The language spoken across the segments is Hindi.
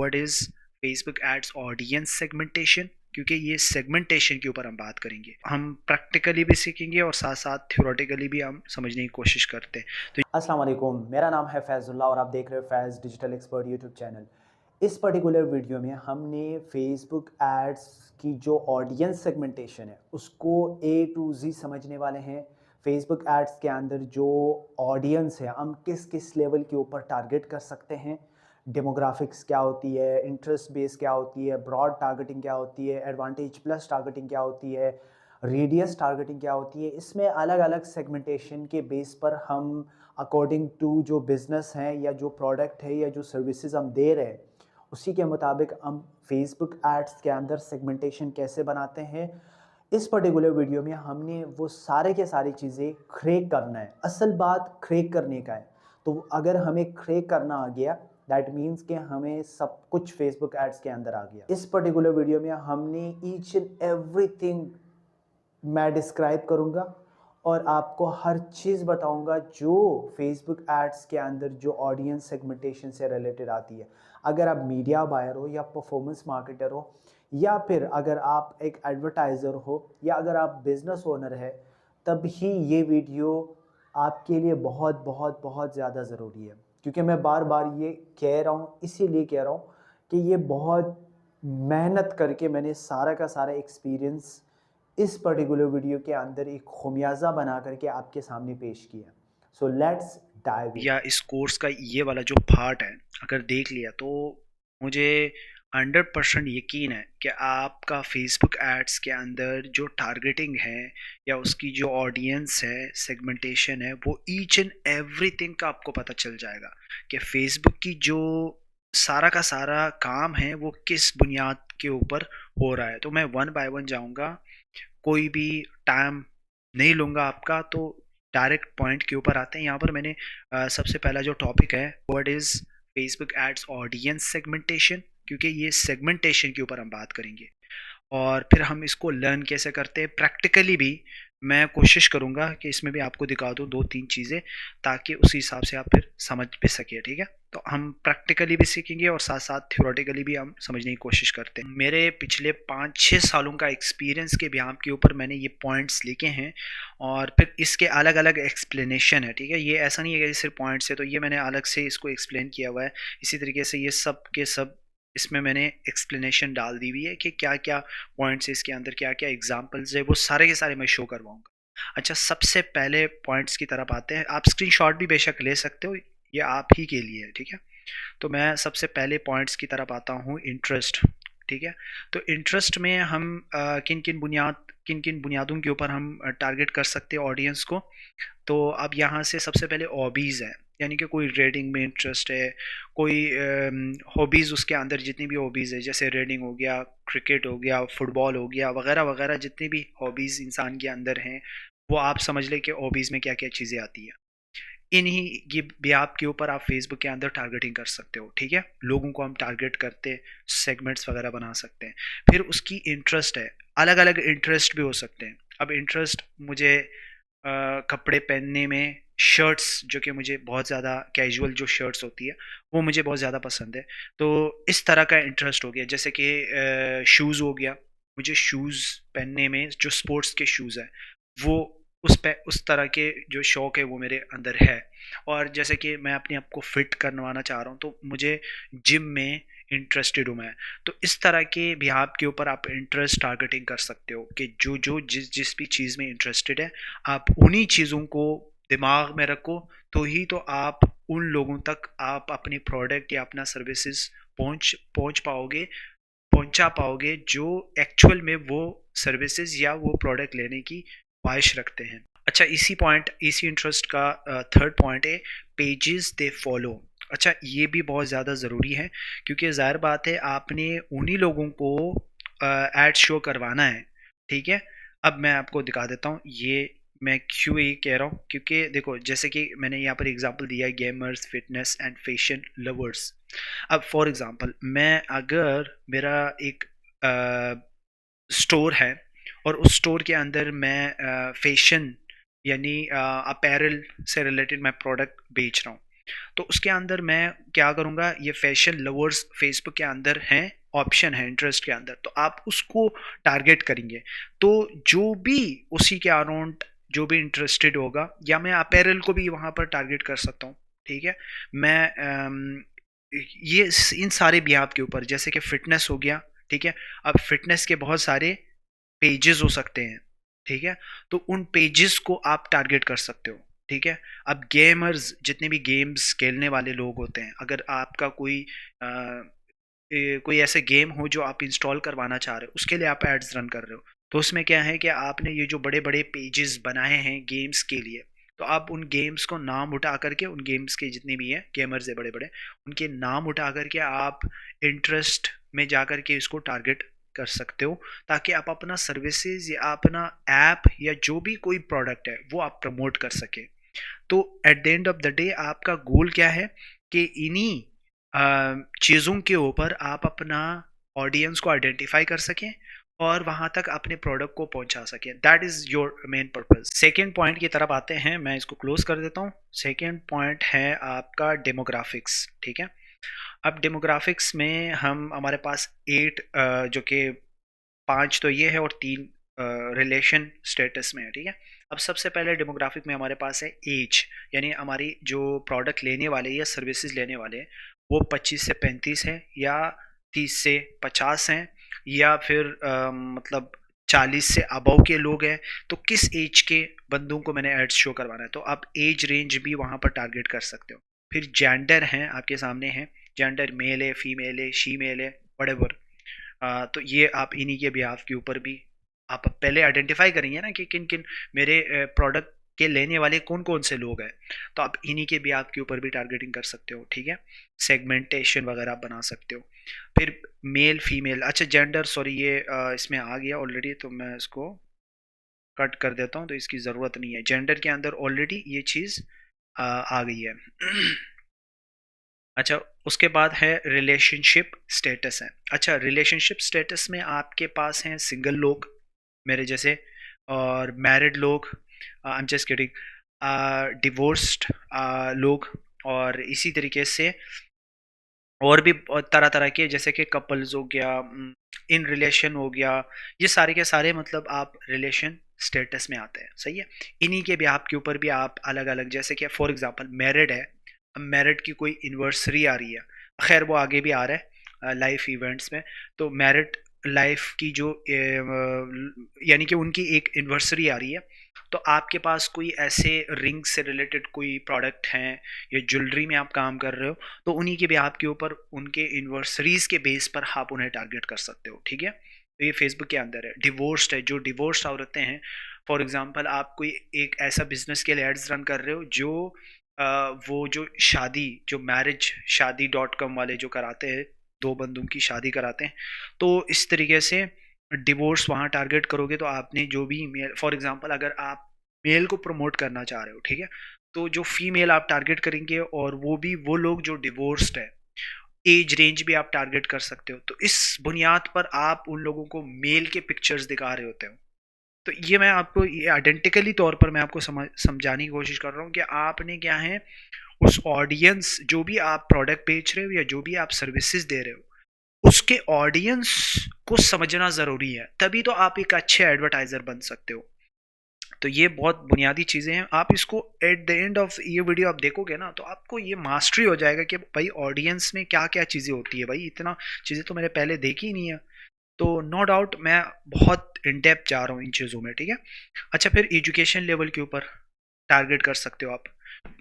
What is Facebook ads audience segmentation, क्योंकि ये सेगमेंटेशन के ऊपर हम बात करेंगे। हम प्रैक्टिकली भी सीखेंगे और साथ साथ थ्योरेटिकली भी हम समझने की कोशिश करते हैं। तो अस्सलाम वालेकुम, मेरा नाम है फैज़ुल्लाह और आप देख रहे हो फैज़ डिजिटल एक्सपर्ट यूट्यूब चैनल। इस पर्टिकुलर वीडियो में हमने फेसबुक एड्स की जो ऑडियंस सेगमेंटेशन है उसको ए टू जी समझने वाले हैं। फेसबुक एड्स के अंदर जो ऑडियंस है हम किस किस लेवल के ऊपर टारगेट कर सकते हैं, डेमोग्राफिक्स क्या होती है, इंटरेस्ट बेस क्या होती है, ब्रॉड टारगेटिंग क्या होती है, एडवांटेज प्लस टारगेटिंग क्या होती है, रेडियस टारगेटिंग क्या होती है। इसमें अलग अलग सेगमेंटेशन के बेस पर हम अकॉर्डिंग टू जो बिज़नेस है या जो प्रोडक्ट है या जो सर्विसेज हम दे रहे हैं उसी के मुताबिक हम फेसबुक एड्स के अंदर सेगमेंटेशन कैसे बनाते हैं। इस पर्टिकुलर वीडियो में हमने वो सारे के सारी चीज़ें क्रैक करना है। असल बात क्रैक करने का है, तो अगर हमें क्रैक करना आ गया दैट मीन्स कि हमें सब कुछ फेसबुक एड्स के अंदर आ गया। इस पर्टिकुलर वीडियो में हमने ईच एंड एवरीथिंग मैं डिस्क्राइब करूँगा और आपको हर चीज़ बताऊँगा जो फेसबुक एड्स के अंदर जो ऑडियंस सेगमेंटेशन से रिलेटेड आती है। अगर आप मीडिया बायर हो या परफॉर्मेंस मार्केटर हो या फिर अगर आप एक एडवर्टाइज़र हो या अगर आप बिज़नेस ओनर है, तब ही ये वीडियो आपके लिए बहुत बहुत बहुत ज़्यादा ज़रूरी है। क्योंकि मैं बार बार ये कह रहा हूँ, इसीलिए कह रहा हूँ कि ये बहुत मेहनत करके मैंने सारा का सारा एक्सपीरियंस इस पर्टिकुलर वीडियो के अंदर एक खुमियाजा बना करके आपके सामने पेश किया। So let's dive in. या इस कोर्स का ये वाला जो पार्ट है अगर देख लिया तो मुझे 100% यकीन है कि आपका फेसबुक एड्स के अंदर जो टारगेटिंग है या उसकी जो ऑडियंस है, सेगमेंटेशन है, वो ईच एंड एवरीथिंग का आपको पता चल जाएगा कि फेसबुक की जो सारा का सारा काम है वो किस बुनियाद के ऊपर हो रहा है। तो मैं वन बाय वन जाऊंगा, कोई भी टाइम नहीं लूँगा आपका। तो डायरेक्ट पॉइंट के ऊपर आते हैं। यहाँ पर मैंने सबसे पहला जो टॉपिक है what is Facebook ads audience segmentation, क्योंकि ये सेगमेंटेशन के ऊपर हम बात करेंगे और फिर हम इसको लर्न कैसे करते हैं प्रैक्टिकली भी। मैं कोशिश करूँगा कि इसमें भी आपको दिखा दूँ 2-3 चीज़ें, ताकि उसी हिसाब से आप फिर समझ भी सकें, ठीक है? तो हम प्रैक्टिकली भी सीखेंगे और साथ-साथ थ्योरेटिकली भी हम समझने की कोशिश करते हैं। मेरे पिछले 5-6 सालों का एक्सपीरियंस के बिहाफ़ के ऊपर मैंने ये पॉइंट्स लिखे हैं और फिर इसके अलग-अलग एक्सप्लेनेशन है, ठीक है? ये ऐसा नहीं है कि सिर्फ़ पॉइंट्स है, तो ये मैंने अलग से इसको एक्सप्लेन किया हुआ है। इसी तरीके से ये सब के सब इसमें मैंने एक्सप्लेनेशन डाल दी हुई है कि क्या-क्या पॉइंट्स इसके अंदर, क्या-क्या एग्जांपल्स है, वो सारे के सारे मैं शो करवाऊँगा। अच्छा, सबसे पहले पॉइंट्स की तरफ आते हैं। आप स्क्रीनशॉट भी बेशक ले सकते हो, ये आप ही के लिए है, ठीक है? तो मैं सबसे पहले पॉइंट्स की तरफ आता हूँ, इंटरेस्ट, ठीक है? तो इंटरेस्ट में हम किन-किन बुनियादों के ऊपर हम टारगेट कर सकते हैं ऑडियंस को। तो अब यहाँ से सबसे पहले हॉबीज़ है, यानी कि कोई रीडिंग में इंटरेस्ट है, कोई हॉबीज़ उसके अंदर जितनी भी हॉबीज़ है, जैसे रीडिंग हो गया, क्रिकेट हो गया, फुटबॉल हो गया, वगैरह-वगैरह जितनी भी हॉबीज़ इंसान के अंदर हैं, वो आप समझ लें कि हॉबीज़ में क्या-क्या चीज़ें आती हैं। इन्हीं ये बिहाफ़ के ऊपर आप फेसबुक के अंदर टारगेटिंग कर सकते हो, ठीक है? लोगों को हम टारगेट करते, सेगमेंट्स वगैरह बना सकते हैं। फिर उसकी इंटरेस्ट है, अलग-अलग इंटरेस्ट भी हो सकते हैं। अब इंटरेस्ट मुझे कपड़े पहनने में, शर्ट्स जो कि मुझे बहुत ज़्यादा कैजुअल जो शर्ट्स होती है वो मुझे बहुत ज़्यादा पसंद है, तो इस तरह का इंटरेस्ट हो गया। जैसे कि शूज़ हो गया, मुझे शूज़ पहनने में, जो स्पोर्ट्स के शूज़ हैं वो उस तरह के जो शौक़ है वो मेरे अंदर है। और जैसे कि मैं अपने आप को फिट करवाना चाह रहा हूँ, तो मुझे जिम में इंटरेस्टेड हूँ मैं। तो इस तरह के बिहाव के ऊपर आप इंटरेस्ट टारगेटिंग कर सकते हो कि जो जिस भी चीज़ में इंटरेस्टेड है, आप उन्हीं चीज़ों को दिमाग में रखो, तो ही तो आप उन लोगों तक आप अपने प्रोडक्ट या अपना सर्विसेज पहुंच पाओगे, पहुंचा पाओगे जो एक्चुअल में वो सर्विसेज या वो प्रोडक्ट लेने की ख्वाहिश रखते हैं। अच्छा, इसी इंटरेस्ट का थर्ड पॉइंट है पेजेस दे फॉलो। अच्छा, ये भी बहुत ज़्यादा ज़रूरी है, क्योंकि ज़ाहिर बात है आपने उन्हीं लोगों को ऐड शो करवाना है, ठीक है? अब मैं आपको दिखा देता हूँ ये मैं क्यों ये कह रहा हूँ, क्योंकि देखो जैसे कि मैंने यहाँ पर एग्जांपल दिया है, gamers, fitness and fashion lovers. अब फॉर एग्जांपल मैं अगर मेरा एक स्टोर है और उस स्टोर के अंदर मैं फैशन यानी अपैरल से रिलेटेड मैं प्रोडक्ट बेच रहा हूँ, तो उसके अंदर मैं क्या करूँगा, ये फैशन लवर्स फेसबुक के अंदर हैं, ऑप्शन है इंटरेस्ट के अंदर, तो आप उसको टारगेट करेंगे। तो जो भी उसी के अराउंड जो भी इंटरेस्टेड होगा, या मैं अपैरल को भी वहाँ पर टारगेट कर सकता हूँ, ठीक है। मैं ये इन सारे बिहाव के ऊपर, जैसे कि फिटनेस हो गया, ठीक है। अब फिटनेस के बहुत सारे पेजेस हो सकते हैं, ठीक है। तो उन पेजेस को आप टारगेट कर सकते हो, ठीक है। अब गेमर्स, जितने भी गेम्स खेलने वाले लोग होते हैं, अगर आपका कोई ऐसे गेम हो जो आप इंस्टॉल करवाना चाह रहे हो, उसके लिए आप एड्स रन कर रहे हो, तो उसमें क्या है कि आपने ये जो बड़े बड़े पेजेस बनाए हैं गेम्स के लिए, तो आप उन गेम्स को नाम उठा करके, उन गेम्स के जितने भी हैं गेमर्स है बड़े बड़े, उनके नाम उठा करके आप इंटरेस्ट में जा करके इसको टारगेट कर सकते हो, ताकि आप अपना सर्विसेज या अपना ऐप या जो भी कोई प्रोडक्ट है वो आप प्रमोट कर सके। तो at the end of the day आपका गोल क्या है कि इन्हीं चीज़ों के ऊपर आप अपना ऑडियंस को आइडेंटिफाई कर सकें और वहां तक अपने प्रोडक्ट को पहुंचा सकें। That is your main purpose. Second point की तरफ आते हैं, मैं इसको क्लोज कर देता हूँ। सेकेंड पॉइंट है आपका डेमोग्राफिक्स, ठीक है। अब डेमोग्राफिक्स में हमारे पास 8 जो कि 5 तो ये है और 3 रिलेशन स्टेटस में है, ठीक है। अब सबसे पहले डेमोग्राफिक में हमारे पास है एज, यानी हमारी जो प्रोडक्ट लेने वाले या सर्विसेज लेने वाले हैं वो 25 से 35 हैं, या 30 से 50 हैं, या फिर मतलब 40 से अबव के लोग हैं। तो किस एज के बंदों को मैंने एड्स शो करवाना है, तो आप एज रेंज भी वहाँ पर टारगेट कर सकते हो। फिर जेंडर हैं आपके सामने हैं, जेंडर मेल है, फीमेल है, शीमेल है, व्हाटएवर। तो ये आप इन्हीं के बिहाफ के ऊपर भी आप पहले आइडेंटिफाई करेंगे ना कि किन किन मेरे प्रोडक्ट के लेने वाले कौन कौन से लोग हैं, तो आप इन्हीं के बिहाफ के ऊपर भी टारगेटिंग कर सकते हो, ठीक है। सेगमेंटेशन वगैरह आप बना सकते हो। फिर मेल फीमेल, अच्छा जेंडर, सॉरी ये इसमें आ गया ऑलरेडी, तो मैं इसको कट कर देता हूँ, तो इसकी ज़रूरत नहीं है। जेंडर के अंदर ऑलरेडी ये चीज़ आ गई है। अच्छा, उसके बाद है रिलेशनशिप स्टेटस है। अच्छा, रिलेशनशिप स्टेटस में आपके पास हैं सिंगल लोग मेरे जैसे, और मैरिड लोग, I am just kidding, divorced लोग, और इसी तरीके से और भी तरह तरह के, जैसे कि कपल्स हो गया, इन रिलेशन हो गया, ये सारे के सारे मतलब आप रिलेशन स्टेटस में आते हैं, सही है। इन्हीं के भी आपके ऊपर भी आप अलग अलग, जैसे कि फॉर एग्जांपल मैरिड है, अब मैरिड की कोई इन्वर्सरी आ रही है, खैर वो आगे भी आ रहा है लाइफ इवेंट्स में, तो मैरिड लाइफ की जो यानी कि उनकी एक इन्वर्सरी आ रही है, तो आपके पास कोई ऐसे रिंग से रिलेटेड कोई प्रोडक्ट हैं या ज्वेलरी में आप काम कर रहे हो, तो उन्हीं के भी आपके ऊपर उनके इन्वर्सरीज के बेस पर आप उन्हें टारगेट कर सकते हो, ठीक है। तो ये फेसबुक के अंदर है। डिवोर्स्ड है, जो डिवोर्स्ड औरतें हैं, फॉर एग्जांपल आप कोई एक ऐसा बिजनेस के लिए एड्स रन कर रहे हो जो वो जो शादी, जो मैरिज शादी डॉट कॉम वाले जो कराते हैं, दो बंदों की शादी कराते हैं, तो इस तरीके से डिवोर्स वहाँ टारगेट करोगे, तो आपने जो भी मेल, फॉर एग्जांपल अगर आप मेल को प्रमोट करना चाह रहे हो, ठीक है, तो जो फीमेल आप टारगेट करेंगे, और वो भी वो लोग जो डिवोर्स्ड है, एज रेंज भी आप टारगेट कर सकते हो। तो इस बुनियाद पर आप उन लोगों को मेल के पिक्चर्स दिखा रहे होते हो। तो ये मैं आपको ये आइडेंटिकली तौर पर मैं आपको समझाने की कोशिश कर रहा हूँ कि आपने क्या है, उस ऑडियंस, जो भी आप प्रोडक्ट बेच रहे हो या जो भी आप सर्विसेज दे रहे हो, उसके ऑडियंस को समझना ज़रूरी है, तभी तो आप एक अच्छे एडवर्टाइज़र बन सकते हो। तो ये बहुत बुनियादी चीज़ें हैं, आप इसको एट द एंड ऑफ ये वीडियो आप देखोगे ना, तो आपको ये मास्टरी हो जाएगा कि भाई ऑडियंस में क्या क्या चीज़ें होती है, भाई इतना चीज़ें तो मैंने पहले देखी ही नहीं है। तो नो डाउट मैं बहुत इन डेप्थ जा रहा हूँ इन चीज़ों में, ठीक है। अच्छा, फिर एजुकेशन लेवल के ऊपर टारगेट कर सकते हो आप।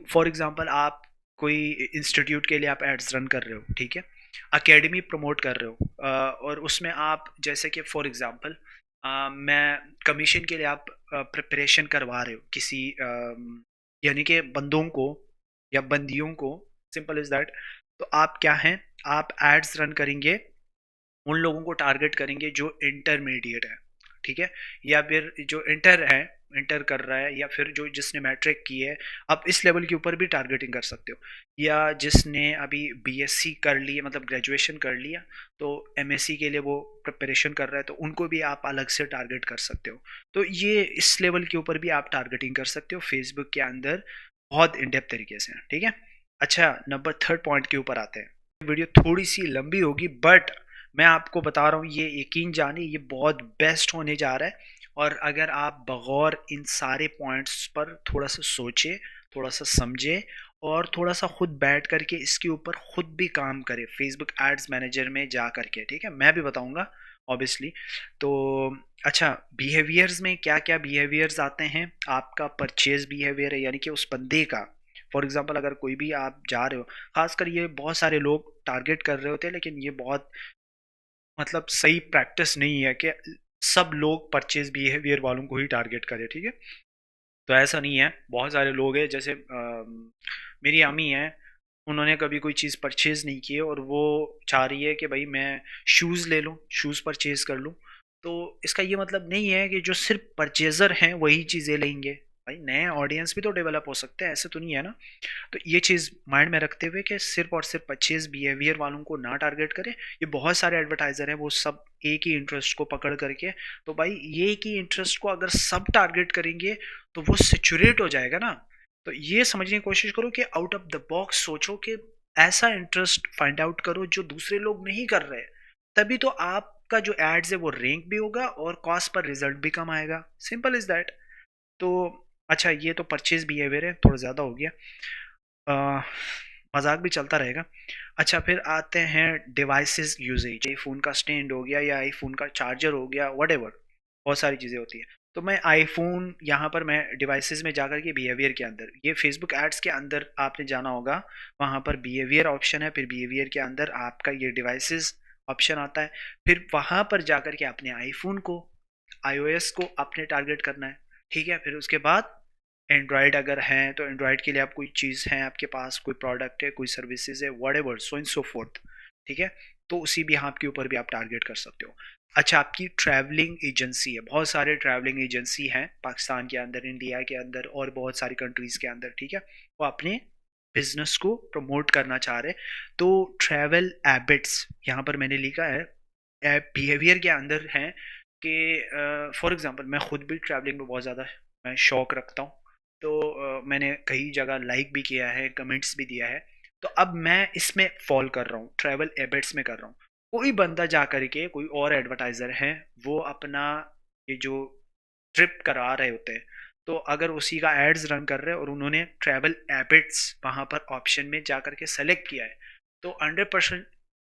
फॉर एग्जांपल आप कोई इंस्टीट्यूट के लिए आप एड्स रन कर रहे हो, ठीक है, अकेडमी प्रमोट कर रहे हो, और उसमें आप जैसे कि फॉर एग्जांपल मैं कमीशन के लिए आप प्रिपरेशन करवा रहे हो किसी यानी कि बंदों को या बंदियों को, सिंपल इज दैट। तो आप क्या हैं, आप एड्स रन करेंगे, उन लोगों को टारगेट करेंगे जो इंटरमीडिएट है, ठीक है, या फिर जो इंटर कर रहा है, या फिर जो जिसने मैट्रिक की है, आप इस लेवल के ऊपर भी टारगेटिंग कर सकते हो। या जिसने अभी बीएससी कर लिया, मतलब ग्रेजुएशन कर लिया, तो एमएससी के लिए वो प्रिपरेशन कर रहा है, तो उनको भी आप अलग से टारगेट कर सकते हो। तो ये इस लेवल के ऊपर भी आप टारगेटिंग कर सकते हो फेसबुक के अंदर, बहुत इन डेप्थ तरीके से, ठीक है। अच्छा, नंबर थर्ड पॉइंट के ऊपर आते हैं। वीडियो थोड़ी सी लंबी होगी, बट मैं आपको बता रहा हूँ, ये यकीन जानिए ये बहुत बेस्ट होने जा रहा है। और अगर आप बगौर इन सारे पॉइंट्स पर थोड़ा सा सोचे, थोड़ा सा समझे, और थोड़ा सा खुद बैठ करके इसके ऊपर खुद भी काम करें फेसबुक एड्स मैनेजर में जा करके, ठीक है, मैं भी बताऊंगा ऑब्वियसली। तो अच्छा, बिहेवियर्स में क्या क्या बिहेवियर्स आते हैं? आपका परचेज बिहेवियर है, यानी कि उस बंदे का। फॉर एग्जांपल अगर कोई भी आप जा रहे हो, खासकर ये बहुत सारे लोग टारगेट कर रहे होते हैं, लेकिन ये बहुत मतलब सही प्रैक्टिस नहीं है कि सब लोग परचेज बिहेवियर वालों को ही टारगेट करें, ठीक है। तो ऐसा नहीं है, बहुत सारे लोग हैं, जैसे मेरी अम्मी हैं, उन्होंने कभी कोई चीज़ परचेज़ नहीं की है और वो चाह रही है कि भाई मैं शूज़ ले लूँ, शूज़ परचेज़ कर लूँ। तो इसका ये मतलब नहीं है कि जो सिर्फ परचेज़र हैं वही चीज़ें लेंगे। भाई नए ऑडियंस भी तो डेवलप हो सकते हैं, ऐसे तो नहीं है ना। तो ये चीज़ माइंड में रखते हुए कि सिर्फ और सिर्फ परचेज बिहेवियर वालों को ना टारगेट करें। ये बहुत सारे एडवर्टाइज़र हैं, वो सब एक ही इंटरेस्ट को पकड़ करके, तो भाई ये एक ही इंटरेस्ट को अगर सब टारगेट करेंगे तो वो सेचुरेट हो जाएगा ना। तो ये समझने की कोशिश करो कि आउट ऑफ द बॉक्स सोचो कि ऐसा इंटरेस्ट फाइंड आउट करो जो दूसरे लोग नहीं कर रहे, तभी तो आपका जो एड्स है वो रैंक भी होगा और कॉस्ट पर रिजल्ट भी कम आएगा। Simple is that. तो अच्छा, ये तो परचेज बिहेवियर है, थोड़ा ज़्यादा हो गया, अ, मजाक भी चलता रहेगा। अच्छा, फिर आते हैं डिवाइसेस यूजेज। आईफोन का स्टैंड हो गया या आईफोन का चार्जर हो गया, वट बहुत सारी चीज़ें होती हैं। तो मैं आईफोन यहाँ पर मैं डिवाइसेस में जाकर के बिहेवियर के अंदर, ये फेसबुक एड्स के अंदर आपने जाना होगा, वहाँ पर बिहेवियर ऑप्शन है, फिर बिहेवियर के अंदर आपका ये डिवाइसेस ऑप्शन आता है। फिर वहाँ पर जाकर के अपने आईफोन को, आईओएस को आपने टारगेट करना है, ठीक है। फिर उसके बाद एंड्रॉयड अगर हैं तो एंड्रॉयड के लिए आप कोई चीज़ है, आपके पास कोई प्रोडक्ट है, कोई सर्विसेज है, whatever so and so fourth, ठीक है। तो उसी भी यहाँ के ऊपर भी आप टारगेट कर सकते हो। अच्छा, आपकी ट्रैवलिंग एजेंसी है, बहुत सारे ट्रैवलिंग एजेंसी हैं पाकिस्तान के अंदर, इंडिया के अंदर और बहुत सारी कंट्रीज़ के अंदर, ठीक है। वो अपने बिजनेस को प्रमोट करना चाह रहे, तो ट्रैवल एबिट्स यहाँ पर मैंने लिखा है बिहेवियर के अंदर हैं कि फॉर एग्जांपल मैं खुद भी ट्रैवलिंग में बहुत ज़्यादा मैं शौक रखता हूँ। तो मैंने कई जगह लाइक भी किया है, कमेंट्स भी दिया है। तो अब मैं इसमें फॉल कर रहा हूँ, ट्रैवल एबिट्स में कर रहा हूँ। कोई बंदा जा करके, कोई और एडवर्टाइज़र है, वो अपना ये जो ट्रिप करा रहे होते हैं, तो अगर उसी का एड्स रन कर रहे हैं और उन्होंने ट्रैवल एबिट्स वहाँ पर ऑप्शन में जा करके सेलेक्ट किया है, तो 100%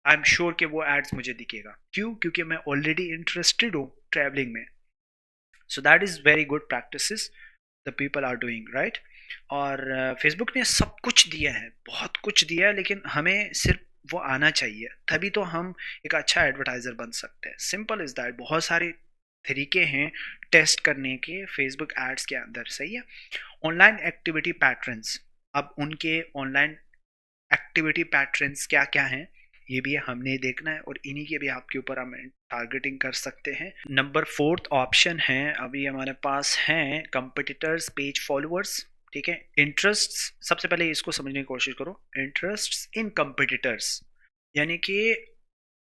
आई एम श्योर कि वो एड्स मुझे दिखेगा। क्यों? क्योंकि मैं ऑलरेडी इंटरेस्टेड हूँ ट्रैवलिंग में। So that is very good practices the people are doing, right. और फेसबुक ने सब कुछ दिया है, बहुत कुछ दिया है, लेकिन हमें सिर्फ वो आना चाहिए, तभी तो हम एक अच्छा एडवर्टाइज़र बन सकते हैं। Simple is that. बहुत सारे तरीके हैं टेस्ट करने के फेसबुक एड्स के अंदर, सही है। ऑनलाइन एक्टिविटी पैटर्न्स, अब उनके ऑनलाइन एक्टिविटी पैटर्न्स क्या क्या हैं ये भी हमने देखना है, और इन्हीं के भी आपके ऊपर हम टारगेटिंग कर सकते हैं। नंबर फोर्थ ऑप्शन है अभी हमारे पास हैं कंपिटिटर्स पेज फॉलोअर्स, ठीक है। इंटरेस्ट्स, सबसे पहले इसको समझने की कोशिश करो। इंटरेस्ट्स इन कंपिटिटर्स, यानी कि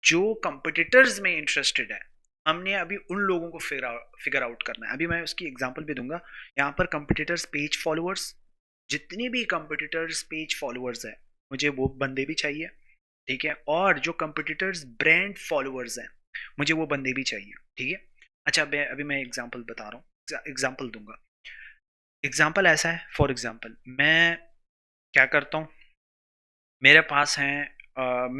जो कंपिटिटर्स में इंटरेस्टेड है, हमने अभी उन लोगों को फिगर आउट करना है। अभी मैं उसकी एग्जांपल भी दूंगा। यहाँ पर कंपिटिटर्स पेज फॉलोअर्स, जितने भी कंपिटिटर्स पेज फॉलोअर्स हैं मुझे वो बंदे भी चाहिए, ठीक है। और जो कंपिटिटर्स ब्रांड फॉलोअर्स हैं मुझे वो बंदे भी चाहिए, ठीक है। अच्छा, मैं एग्जांपल बता रहा हूँ, एग्जांपल दूंगा। एग्जांपल ऐसा है, फॉर एग्जांपल मैं क्या करता हूँ, मेरे पास हैं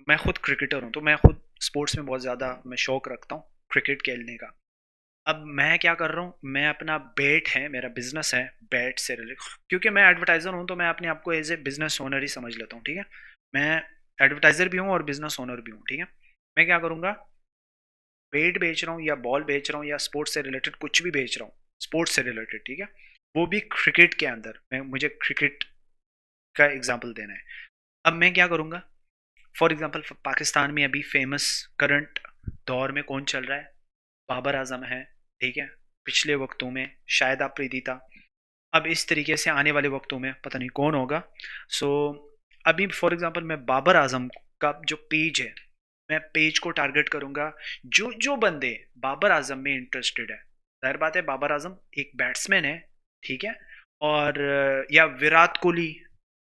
मैं खुद क्रिकेटर हूँ, तो मैं खुद स्पोर्ट्स में बहुत ज़्यादा मैं शौक रखता हूँ क्रिकेट खेलने का। अब मैं क्या कर रहा हूँ, मैं अपना बैट है, मेरा बिजनेस है बैट से रिलेटेड, क्योंकि मैं एडवर्टाइज़र हूँ तो मैं अपने आप को एज ए बिजनेस ओनर ही समझ लेता हूँ, ठीक है। मैं एडवर्टाइज़र भी हूँ और बिजनेस ओनर भी हूँ, ठीक है। मैं क्या करूँगा, बैट बेच रहा हूँ या बॉल बेच रहा हूँ या स्पोर्ट्स से रिलेटेड कुछ भी बेच रहा हूँ, स्पोर्ट्स से रिलेटेड, ठीक है। वो भी क्रिकेट के अंदर, मैं मुझे क्रिकेट का एग्जाम्पल देना है। अब मैं क्या करूँगा, फॉर एग्जांपल पाकिस्तान में अभी फेमस करंट दौर में कौन चल रहा है, बाबर आजम है, ठीक है। पिछले वक्तों में शायद आफरीदी था। अब इस तरीके से आने वाले वक्तों में पता नहीं कौन होगा। सो अभी फॉर एग्जांपल मैं बाबर आजम का जो पेज है, मैं पेज को टारगेट करूंगा। जो जो बंदे बाबर आजम में इंटरेस्टेड है, जाहिर बात है बाबर आजम एक बैट्समैन है, ठीक है। और या विराट कोहली,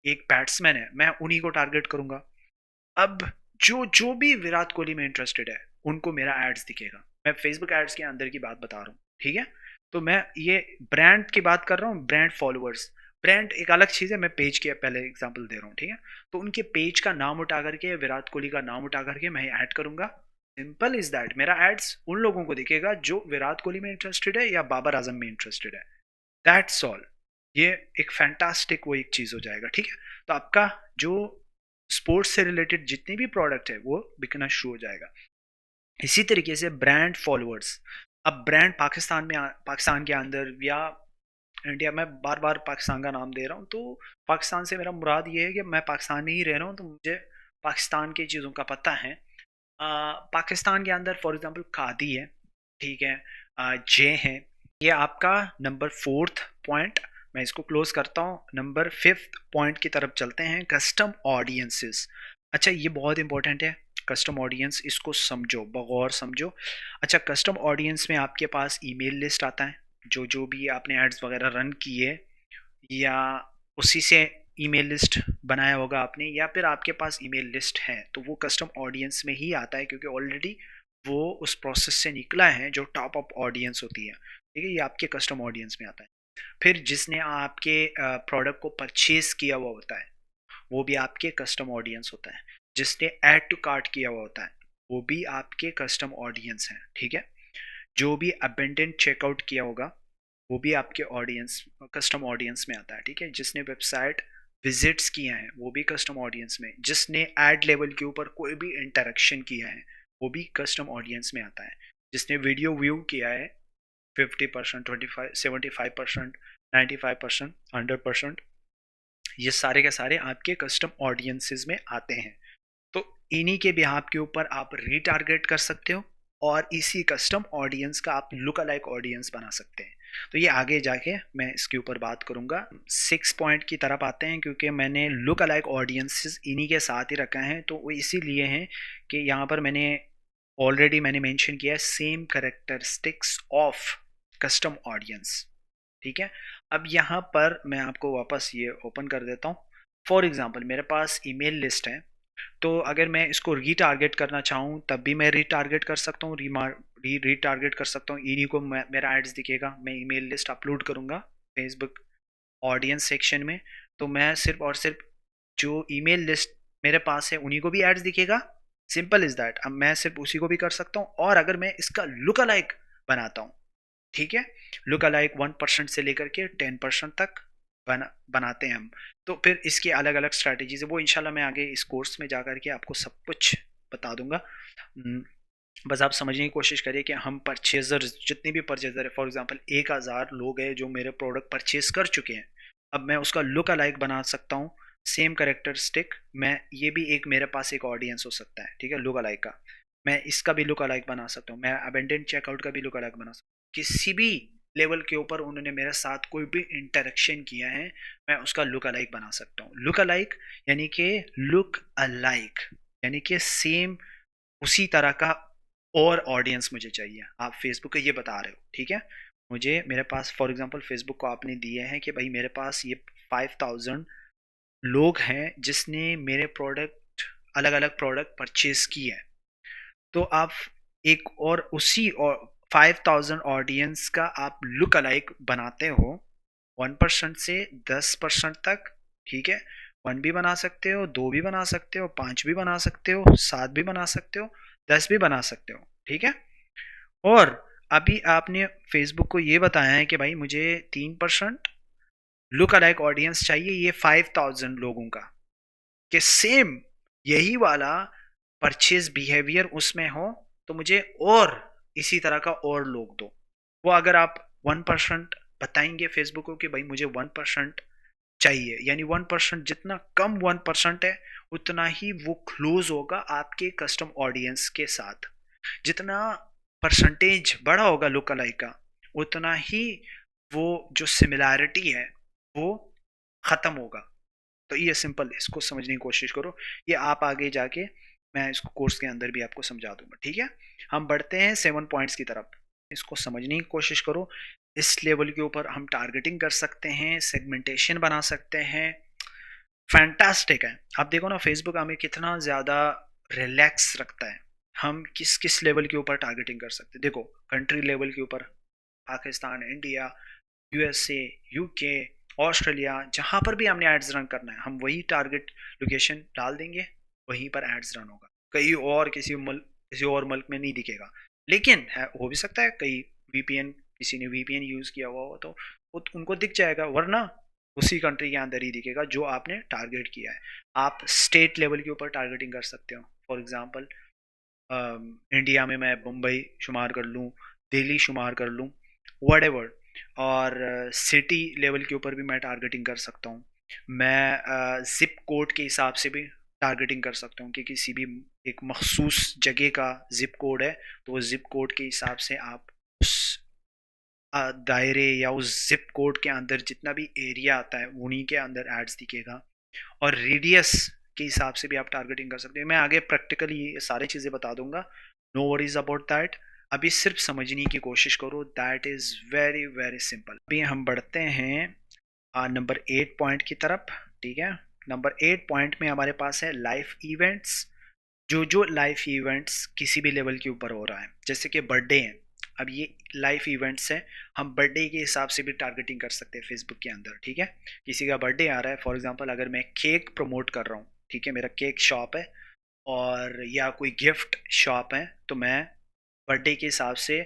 एक बैट्समैन है, मैं उन्हीं को टारगेट करूंगा। अब जो जो भी विराट कोहली में इंटरेस्टेड है उनको मेरा एड्स दिखेगा। मैं फेसबुक एड्स के अंदर की बात बता रहा हूँ, ठीक है। तो मैं ये ब्रांड की बात कर रहा हूँ, ब्रांड फॉलोअर्स। ब्रांड एक अलग चीज़ है, मैं पेज के पहले एग्जांपल दे रहा हूँ, ठीक है। तो उनके पेज का नाम उठा करके, विराट कोहली का नाम उठा करके मैं ऐड करूंगा। सिंपल इज दैट, मेरा एड्स उन लोगों को दिखेगा जो विराट कोहली में इंटरेस्टेड है या बाबर आजम में इंटरेस्टेड है। That's all. ये एक फैंटास्टिक वो एक चीज़ हो जाएगा, ठीक है। तो आपका जो स्पोर्ट्स से रिलेटेड जितने भी प्रोडक्ट है वो बिकना शुरू हो जाएगा। इसी तरीके से ब्रांड फॉलोअर्स। अब ब्रांड पाकिस्तान में पाकिस्तान के अंदर या इंडिया में, बार बार पाकिस्तान का नाम दे रहा हूँ, तो पाकिस्तान से मेरा मुराद ये है कि मैं पाकिस्तान में ही रह रहा हूँ, तो मुझे पाकिस्तान की चीज़ों का पता है। पाकिस्तान के अंदर फॉर एग्जांपल खादी है, ठीक है, जे है। ये आपका नंबर 4th पॉइंट। मैं इसको क्लोज करता हूँ, नंबर 5th पॉइंट की तरफ चलते हैं, कस्टम ऑडियंसेस। अच्छा, ये बहुत इंपॉर्टेंट है, कस्टम ऑडियंस, इसको समझो, बगौर समझो। अच्छा, कस्टम ऑडियंस में आपके पास ईमेल लिस्ट आता है, जो जो भी आपने एड्स वगैरह रन किए या उसी से ईमेल लिस्ट बनाया होगा आपने, या फिर आपके पास ईमेल लिस्ट है, तो वो कस्टम ऑडियंस में ही आता है, क्योंकि ऑलरेडी वो उस प्रोसेस से निकला है जो टॉप अप ऑडियंस होती है, ठीक है। ये आपके कस्टम ऑडियंस में आता है। फिर जिसने आपके प्रोडक्ट को परचेज किया हुआ होता है वो भी आपके कस्टम ऑडियंस होता है। जिसने ऐड टू कार्ट किया हुआ होता है वो भी आपके कस्टम ऑडियंस है, ठीक है। जो भी अबेंडेंट चेकआउट किया होगा वो भी आपके ऑडियंस, कस्टम ऑडियंस में आता है, ठीक है। जिसने वेबसाइट विजिट्स किए हैं वो भी कस्टम ऑडियंस में, जिसने एड लेवल के ऊपर कोई भी इंटरेक्शन किया है वो भी कस्टम ऑडियंस में आता है, जिसने वीडियो व्यू किया है 50%, 25, 75%, 95%, 100%, ये सारे के सारे आपके कस्टम ऑडियंसेस में आते हैं। तो इन्हीं के बिहाफ के ऊपर आप रीटारगेट कर सकते हो और इसी कस्टम ऑडियंस का आप लुक अलाइक ऑडियंस बना सकते हैं। तो ये आगे जाके मैं इसके ऊपर बात करूंगा। 6 पॉइंट की तरफ आते हैं, क्योंकि मैंने लुक अलाइक ऑडियंसेस इन्हीं के साथ ही रखा है, तो वो इसीलिए हैं कि यहाँ पर मैंने मेंशन किया है same characteristics of custom audience, ठीक है। अब यहाँ पर मैं आपको वापस ये ओपन कर देता हूँ। फॉर एग्जांपल मेरे पास ईमेल लिस्ट है, तो अगर मैं इसको रीटारगेट करना चाहूँ तब भी मैं रीटारगेट कर सकता हूँ, रीटारगेट कर सकता हूँ, इन्हीं को मेरा एड्स दिखेगा। मैं ईमेल लिस्ट अपलोड करूँगा फेसबुक ऑडियंस सेक्शन में, तो मैं सिर्फ और सिर्फ जो ईमेल लिस्ट मेरे पास है उन्हीं को भी एड्स दिखेगा। Simple is that. अब मैं सिर्फ उसी को भी कर सकता हूँ, और अगर मैं इसका लुक अलाइक बनाता हूँ, ठीक है, लुक अलाइक 1% से लेकर के 10% तक बनाते हैं हम, तो फिर इसकी अलग अलग स्ट्रैटेजीज है, वो इंशाल्लाह मैं आगे इस कोर्स में जा करके आपको सब कुछ बता दूंगा। बस आप समझने की कोशिश करिए कि हम परचेजर, जितने भी परचेजर है, फॉर एग्जांपल 1000 लोग हैं जो मेरे प्रोडक्ट परचेज कर चुके हैं, अब मैं उसका लुक अलाइक बना सकता हूँ, सेम करेक्टरिस्टिक। मैं ये भी एक मेरे पास एक ऑडियंस हो सकता है, ठीक है, लुक अलाइक का। मैं इसका भी लुक अलाइक बना सकता हूँ, मैं अबेंडेंट चेकआउट का भी लुक अलाइक बना सकता हूँ। किसी भी लेवल के ऊपर उन्होंने मेरे साथ कोई भी इंटरेक्शन किया है, मैं उसका लुक अलाइक बना सकता हूँ। लुक अलाइक यानी कि लुक अलाइक यानी कि सेम उसी तरह का और ऑडियंस मुझे चाहिए। आप फेसबुक को ये बता रहे हो, ठीक है, मुझे मेरे पास फॉर एग्जांपल फेसबुक को आपने दिया है कि भाई मेरे पास ये 5000 लोग हैं जिसने मेरे प्रोडक्ट, अलग अलग प्रोडक्ट परचेज किए हैं। तो आप एक और उसी और 5000 ऑडियंस का आप लुक अलाइक बनाते हो 1% से 10% तक, ठीक है। 1 भी बना सकते हो, 2 भी बना सकते हो, 5 भी बना सकते हो, 7 भी बना सकते हो, 10 भी बना सकते हो, ठीक है। और अभी आपने फेसबुक को ये बताया है कि भाई मुझे 3% लुक अलाइक ऑडियंस चाहिए ये 5000 लोगों का, कि सेम यही वाला परचेज बिहेवियर उसमें हो, तो मुझे और इसी तरह का और लोग दो। वो अगर आप 1% बताएंगे फेसबुक को कि भाई मुझे 1% चाहिए, यानी 1%, जितना कम 1% है उतना ही वो क्लोज होगा आपके कस्टम ऑडियंस के साथ। जितना परसेंटेज बड़ा होगा लुक अलाइक का, उतना ही वो जो सिमिलैरिटी है वो खत्म होगा। तो ये सिंपल, इसको समझने की कोशिश करो। ये आप आगे जाके मैं इसको कोर्स के अंदर भी आपको समझा दूंगा, ठीक है। हम बढ़ते हैं 7 पॉइंट्स की तरफ, इसको समझने की कोशिश करो। इस लेवल के ऊपर हम टारगेटिंग कर सकते हैं, सेगमेंटेशन बना सकते हैं, फैंटास्टिक है। आप देखो ना फेसबुक हमें कितना ज़्यादा रिलैक्स रखता है। हम किस किस लेवल के ऊपर टारगेटिंग कर सकते हैं, देखो कंट्री लेवल के ऊपर Pakistan, India, USA, UK, Australia, जहाँ पर भी हमने एड्स रन करना है हम वही टारगेट लोकेशन डाल देंगे, वहीं पर एड्स रन होगा। कहीं और किसी और मुल्क में नहीं दिखेगा। लेकिन है, हो भी सकता है कई वीपीएन, किसी ने वीपीएन यूज़ किया हुआ हो तो उनको दिख जाएगा, वरना उसी कंट्री के अंदर ही दिखेगा जो आपने टारगेट किया है। आप स्टेट लेवल के ऊपर टारगेटिंग कर सकते हो। फॉर एग्जांपल इंडिया में मैं मुंबई शुमार कर लूँ, दिल्ली शुमार कर लूँ, वट, और सिटी लेवल के ऊपर भी मैं टारगेटिंग कर सकता हूँ। मैं जिप कोड के हिसाब से भी टारगेटिंग कर सकता हूँ कि किसी भी एक मखसूस जगह का जिप कोड है, तो वो जिप कोड के हिसाब से आप उस दायरे या उस जिप कोड के अंदर जितना भी एरिया आता है उन्हीं के अंदर एड्स दिखेगा। और रेडियस के हिसाब से भी आप टारगेटिंग कर सकते हैं। मैं आगे प्रैक्टिकली ये सारी चीज़ें बता दूंगा, नो वरीज अबाउट दैट। अभी सिर्फ समझने की कोशिश करो, that is very very simple. अभी हम बढ़ते हैं नंबर 8 पॉइंट की तरफ। ठीक है, नंबर 8 पॉइंट में हमारे पास है लाइफ इवेंट्स। जो लाइफ इवेंट्स किसी भी लेवल के ऊपर हो रहा है, जैसे कि बर्थडे है, अब ये लाइफ इवेंट्स हैं, हम बर्थडे के हिसाब से भी टारगेटिंग कर सकते हैं फेसबुक के अंदर। ठीक है, किसी का बर्थडे आ रहा है, फॉर एग्जांपल अगर मैं केक प्रमोट कर रहा हूँ, ठीक है, मेरा केक शॉप है और या कोई गिफ्ट शॉप है, तो मैं बर्थडे के हिसाब से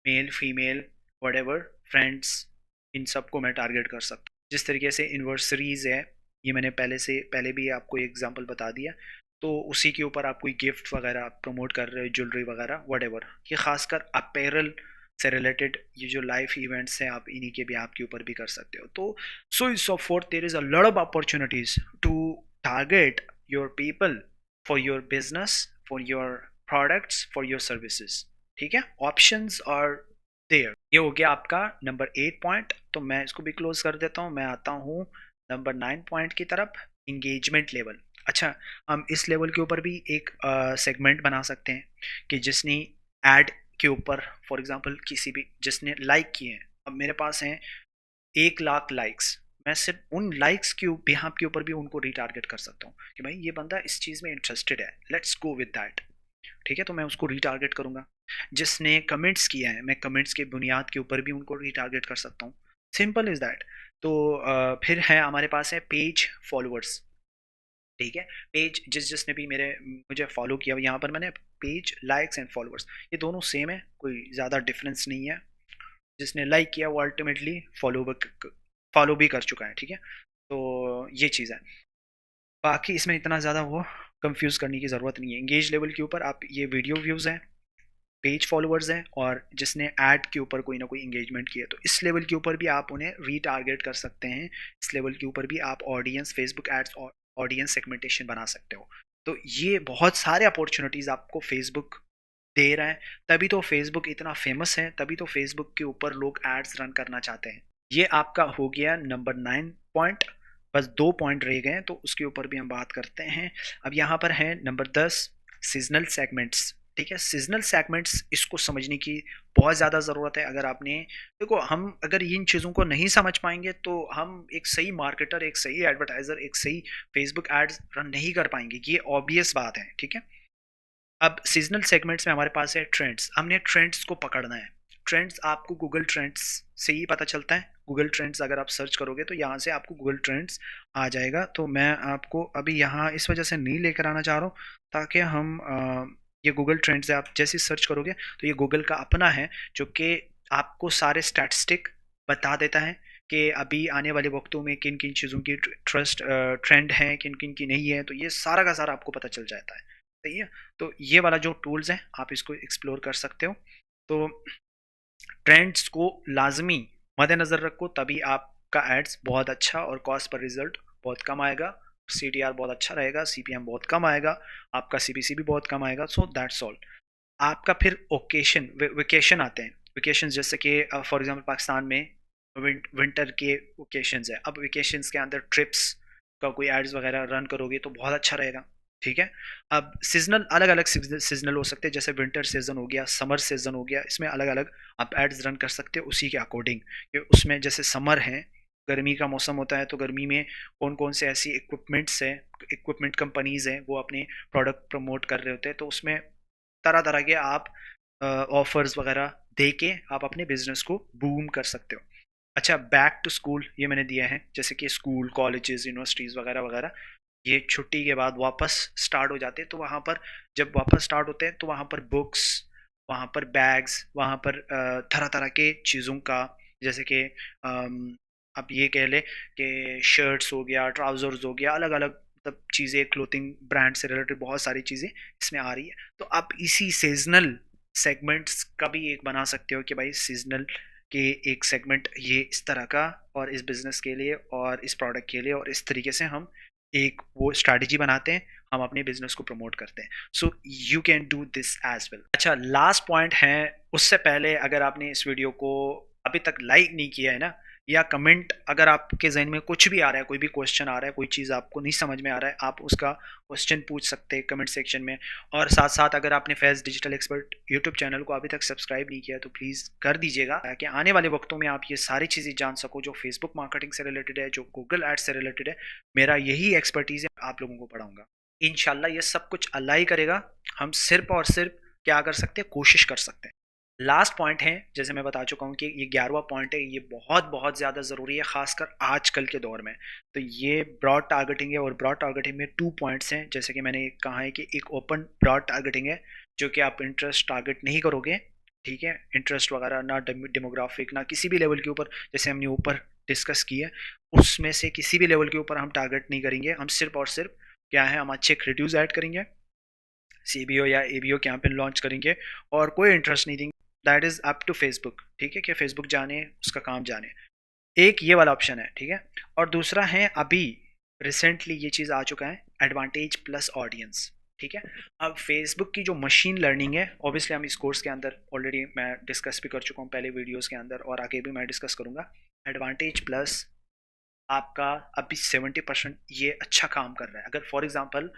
मेल फीमेल वटेवर फ्रेंड्स, इन सबको मैं टारगेट कर सकता हूँ। जिस तरीके से इन्वर्सरीज है, ये मैंने पहले भी आपको एग्जांपल बता दिया, तो उसी के ऊपर आप कोई गिफ्ट वगैरह आप प्रमोट कर रहे हो, ज्वेलरी वगैरह वटेवर, ये खासकर अपैरल से रिलेटेड ये जो लाइफ इवेंट्स हैं आप इन्हीं के भी आपके ऊपर भी कर सकते हो। तो so is so fourth, there is a lot of opportunities to target your people for your business, for your products, for your services. ठीक है, ऑप्शंस आर देयर। ये हो गया आपका नंबर 8 पॉइंट, तो मैं इसको भी क्लोज कर देता हूँ। मैं आता हूँ नंबर 9 पॉइंट की तरफ, इंगेजमेंट लेवल। अच्छा, हम इस लेवल के ऊपर भी एक सेगमेंट बना सकते हैं कि जिसने ऐड के ऊपर, फॉर एग्जांपल किसी भी जिसने लाइक किए हैं, अब मेरे पास हैं 1 लाख लाइक्स, मैं सिर्फ उन लाइक्स के बिहाफ के ऊपर भी उनको रिटारगेट कर सकता हूँ कि भाई ये बंदा इस चीज़ में इंटरेस्टेड है, लेट्स गो विद दैट। ठीक है, तो मैं उसको रिटारगेट करूंगा। जिसने कमेंट्स किया है, मैं कमेंट्स के बुनियाद के ऊपर भी उनको रिटारगेट कर सकता हूँ। Simple is that. तो फिर है हमारे पास है पेज फॉलोअर्स। ठीक है, पेज जिसने भी मुझे फॉलो किया, यहाँ पर मैंने पेज लाइक्स एंड फॉलोअर्स, ये दोनों सेम है, कोई ज़्यादा डिफरेंस नहीं है। जिसने लाइक किया वो अल्टीमेटली फॉलो भी कर चुका है। ठीक है, तो ये चीज़ है। बाकी इसमें इतना ज़्यादा वो कंफ्यूज करने की ज़रूरत नहीं है। इंगेज लेवल के ऊपर आप ये वीडियो व्यूज़ हैं, पेज फॉलोअर्स हैं, और जिसने ऐड के ऊपर कोई ना कोई इंगेजमेंट किया, तो इस लेवल के ऊपर भी आप उन्हें रीटारगेट कर सकते हैं। इस लेवल के ऊपर भी आप ऑडियंस, फेसबुक एड्स और ऑडियंस सेगमेंटेशन बना सकते हो। तो ये बहुत सारे अपॉर्चुनिटीज़ आपको फेसबुक दे रहा है, तभी तो फेसबुक इतना फेमस है, तभी तो फेसबुक के ऊपर लोग एड्स रन करना चाहते हैं। ये आपका हो गया नंबर 9 पॉइंट। बस 2 पॉइंट रह गए हैं, तो उसके ऊपर भी हम बात करते हैं। अब यहाँ पर है नंबर 10, सीजनल सेगमेंट्स। ठीक है, सीजनल सेगमेंट्स, इसको समझने की बहुत ज़्यादा ज़रूरत है। अगर आपने, देखो हम अगर इन चीज़ों को नहीं समझ पाएंगे तो हम एक सही मार्केटर, एक सही एडवर्टाइज़र, एक सही फेसबुक एड्स रन नहीं कर पाएंगे, ये ऑब्वियस बात है। ठीक है, अब सीजनल सेगमेंट्स में हमारे पास है ट्रेंड्स। हमने ट्रेंड्स को पकड़ना है। ट्रेंड्स आपको गूगल ट्रेंड्स से ही पता चलता है। गूगल ट्रेंड्स अगर आप सर्च करोगे तो यहाँ से आपको गूगल ट्रेंड्स आ जाएगा। तो मैं आपको अभी यहाँ इस वजह से नहीं लेकर आना चाह रहा हूँ ताकि हम ये गूगल ट्रेंड्स आप जैसे सर्च करोगे तो ये गूगल का अपना है, जो कि आपको सारे स्टैटिस्टिक बता देता है कि अभी आने वाले वक्तों में किन किन चीज़ों की ट्रेंड है, किन किन की नहीं है। तो ये सारा का सारा आपको पता चल जाता है। सही है, तो ये वाला जो टूल्स है आप इसको एक्सप्लोर कर सकते हो। तो ट्रेंड्स को लाजमी मद्देनज़र रखो, तभी आपका एड्स बहुत अच्छा और कॉस्ट पर रिजल्ट बहुत कम आएगा, CTR बहुत अच्छा रहेगा, CPM बहुत कम आएगा, आपका CPC भी बहुत कम आएगा। So that's all. आपका फिर ओकेशन वेकेशन आते हैं। वेकेशन जैसे कि फॉर एग्जांपल पाकिस्तान में विंटर के वेकेशंस है। अब वेकेशंस के अंदर ट्रिप्स का कोई एड्स वगैरह रन करोगे तो बहुत अच्छा रहेगा। ठीक है, अब सीजनल अलग अलग सीजनल हो सकते हैं, जैसे विंटर सीजन हो गया, समर सीजन हो गया, इसमें अलग अलग आप एड्स रन कर सकते हो उसी के अकॉर्डिंग कि उसमें जैसे समर है गर्मी का मौसम होता है तो गर्मी में कौन कौन से ऐसी इक्विपमेंट कंपनीज हैं वो अपने प्रोडक्ट प्रमोट कर रहे होते हैं, तो उसमें तरह तरह के आप ऑफर्स वगैरह दे के आप अपने बिजनेस को बूम कर सकते हो। अच्छा, बैक टू स्कूल ये मैंने दिया है, जैसे कि स्कूल कॉलेजेस यूनिवर्सिटीज़ वगैरह वगैरह ये छुट्टी के बाद वापस स्टार्ट हो जाते हैं, तो वहाँ पर जब वापस स्टार्ट होते हैं तो वहाँ पर बुक्स, वहाँ पर बैग्स, वहाँ पर तरह तरह के चीज़ों का, जैसे कि आप ये कह लें कि शर्ट्स हो गया, ट्राउजर्स हो गया, अलग अलग मतलब चीज़ें, क्लोथिंग ब्रांड से रिलेटेड बहुत सारी चीज़ें इसमें आ रही है। तो आप इसी सीजनल सेगमेंट्स का भी एक बना सकते हो कि भाई सीजनल के एक सेगमेंट ये इस तरह का, और इस बिजनेस के लिए और इस प्रोडक्ट के लिए, और इस तरीके से हम एक वो स्ट्रैटेजी बनाते हैं, हम अपने बिजनेस को प्रमोट करते हैं। So you can do this as well. अच्छा, लास्ट पॉइंट है, उससे पहले अगर आपने इस वीडियो को अभी तक लाइक नहीं किया है ना, या कमेंट, अगर आपके जहन में कुछ भी आ रहा है, कोई भी क्वेश्चन आ रहा है, कोई चीज़ आपको नहीं समझ में आ रहा है, आप उसका क्वेश्चन पूछ सकते हैं कमेंट सेक्शन में। और साथ साथ अगर आपने फैज़ डिजिटल एक्सपर्ट यूट्यूब चैनल को अभी तक सब्सक्राइब नहीं किया तो प्लीज़ कर दीजिएगा, ताकि आने वाले वक्तों में आप ये सारी चीज़ें जान सको जो फेसबुक मार्केटिंग से रिलेटेड है, जो गूगल एड्स से रिलेटेड है। मेरा यही एक्सपर्टीज़ है, आप लोगों को पढ़ाऊंगा इंशाल्लाह। ये सब कुछ अल्लाह ही करेगा, हम सिर्फ और सिर्फ क्या कर सकते हैं, कोशिश कर सकते हैं। लास्ट पॉइंट है, जैसे मैं बता चुका हूँ कि ये 11वां पॉइंट है, ये बहुत बहुत ज़्यादा ज़रूरी है, खासकर आजकल के दौर में। तो ये ब्रॉड टारगेटिंग है, और ब्रॉड टारगेटिंग में 2 पॉइंट्स हैं, जैसे कि मैंने कहा है कि एक ओपन ब्रॉड टारगेटिंग है, जो कि आप इंटरेस्ट टारगेट नहीं करोगे, ठीक है, इंटरेस्ट वगैरह ना, डेमोग्राफिक ना, किसी भी लेवल के ऊपर, जैसे हमने ऊपर डिस्कस किया, उसमें से किसी भी लेवल के ऊपर हम टारगेट नहीं करेंगे। हम सिर्फ और सिर्फ क्या है, हम अच्छे क्रिएटिव्स ऐड करेंगे, सीबीओ या एबीओ कैंपेन लॉन्च करेंगे, और कोई इंटरेस्ट नहीं देंगे। That is up to Facebook, ठीक है, कि फेसबुक जाने, उसका काम जाने। एक ये वाला ऑप्शन है, ठीक है। और दूसरा है, अभी रिसेंटली ये चीज़ आ चुका है, एडवांटेज प्लस ऑडियंस, ठीक है। अब फेसबुक की जो मशीन लर्निंग है, ऑब्वियसली हम इस कोर्स के अंदर ऑलरेडी मैं डिस्कस भी कर चुका हूँ पहले वीडियोस के अंदर, और आगे भी मैं डिस्कस करूँगा। एडवांटेज प्लस आपका अभी 70% ये अच्छा काम कर रहा है। अगर फॉर एग्जांपल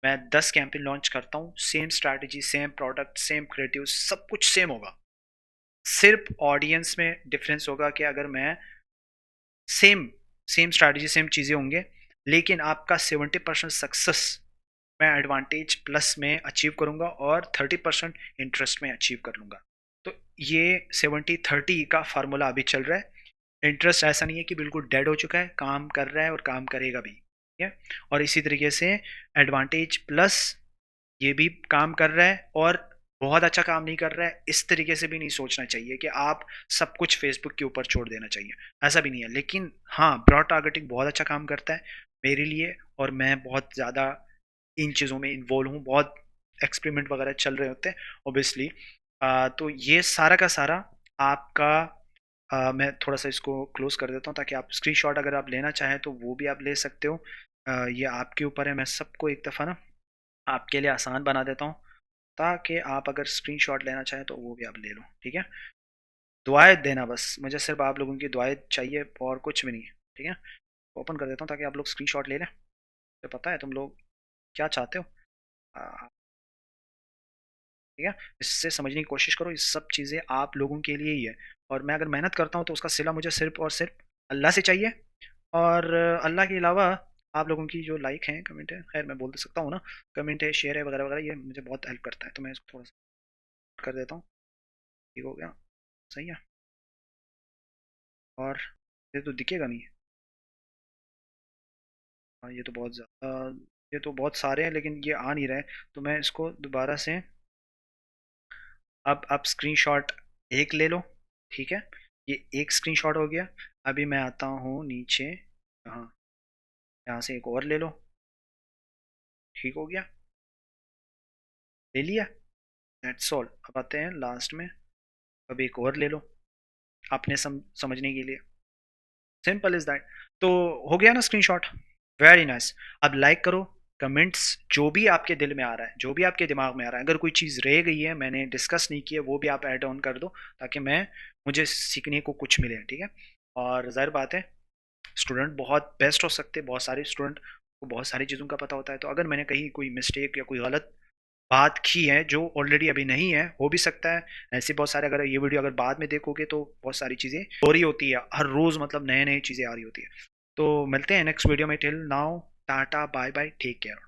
मैं 10 कैंपेन लॉन्च करता हूँ, same strategy, same product, same creative, सब कुछ सेम होगा, सिर्फ ऑडियंस में डिफरेंस होगा कि अगर मैं सेम सेम स्ट्रैटेजी, सेम चीज़ें होंगे, लेकिन आपका 70% सक्सेस मैं एडवांटेज प्लस में अचीव करूंगा, और 30% इंटरेस्ट में अचीव कर लूँगा। तो ये 70-30 का फार्मूला अभी चल रहा है। इंटरेस्ट ऐसा नहीं है कि बिल्कुल डेड हो चुका है, काम कर रहा है और काम करेगा भी, ठीक है। और इसी तरीके से एडवांटेज प्लस ये भी काम कर रहा है, और बहुत अच्छा काम नहीं कर रहा है, इस तरीके से भी नहीं सोचना चाहिए कि आप सब कुछ फेसबुक के ऊपर छोड़ देना चाहिए, ऐसा भी नहीं है। लेकिन हाँ, ब्रॉड टारगेटिंग बहुत अच्छा काम करता है मेरे लिए, और मैं बहुत ज़्यादा इन चीज़ों में इन्वॉल्व हूँ, बहुत एक्सपेरिमेंट वगैरह चल रहे होते हैं ऑब्वियसली। तो ये सारा का सारा आपका, मैं थोड़ा सा इसको क्लोज कर देता हूँ, ताकि आप स्क्रीनशॉट अगर आप लेना चाहें तो वो भी आप ले सकते हो। ये आपके ऊपर है, मैं सबको एक दफ़ा ना आपके लिए आसान बना देता हूँ, ताकि आप अगर स्क्रीनशॉट लेना चाहें तो वो भी आप ले लो, ठीक है। दुआएं देना बस, मुझे सिर्फ आप लोगों की दुआएं चाहिए, और कुछ भी नहीं, ठीक है। ओपन कर देता हूँ ताकि आप लोग स्क्रीनशॉट ले लें, तो पता है तुम लोग क्या चाहते हो, ठीक है। इससे समझने की कोशिश करो, ये सब चीज़ें आप लोगों के लिए ही है, और मैं अगर मेहनत करता हूँ तो उसका सिला मुझे सिर्फ और सिर्फ अल्लाह से चाहिए। और अल्लाह के अलावा आप लोगों की जो लाइक है, कमेंट है, खैर मैं बोल सकता हूँ ना, कमेंट है, शेयर है वगैरह वगैरह, ये मुझे बहुत हेल्प करता है, तो मैं इसको थोड़ा सा कर देता हूँ, ठीक हो गया, सही है। और ये तो दिखेगा नहीं, हाँ ये तो बहुत ज़्यादा, ये तो बहुत सारे हैं लेकिन ये आ नहीं रहे, तो मैं इसको दोबारा से, अब आप स्क्रीनशॉट एक ले लो, ठीक है। ये एक स्क्रीनशॉट हो गया। अभी मैं आता हूँ नीचे, हाँ, यहाँ से एक और ले लो, ठीक हो गया, ले लिया, दैट्स ऑल। अब आते हैं लास्ट में, अब एक और ले लो आपने समझने के लिए, सिंपल इज दैट। तो हो गया ना स्क्रीनशॉट, वेरी नाइस। अब लाइक करो, कमेंट्स, जो भी आपके दिल में आ रहा है, जो भी आपके दिमाग में आ रहा है, अगर कोई चीज़ रह गई है मैंने डिस्कस नहीं की है, वो भी आप ऐड ऑन कर दो, ताकि मुझे सीखने को कुछ मिले, ठीक है। और जाहिर बात है, स्टूडेंट बहुत बेस्ट हो सकते हैं, बहुत सारे स्टूडेंट को बहुत सारी चीज़ों का पता होता है, तो अगर मैंने कहीं कोई मिस्टेक या कोई गलत बात की है जो ऑलरेडी अभी नहीं है, हो भी सकता है। ऐसे बहुत सारे, अगर ये वीडियो अगर बाद में देखोगे तो बहुत सारी चीज़ें हो रही होती है, हर रोज़ मतलब नए नई चीज़ें आ रही होती है। तो मिलते हैं नेक्स्ट वीडियो में। Till now tata bye bye, take care.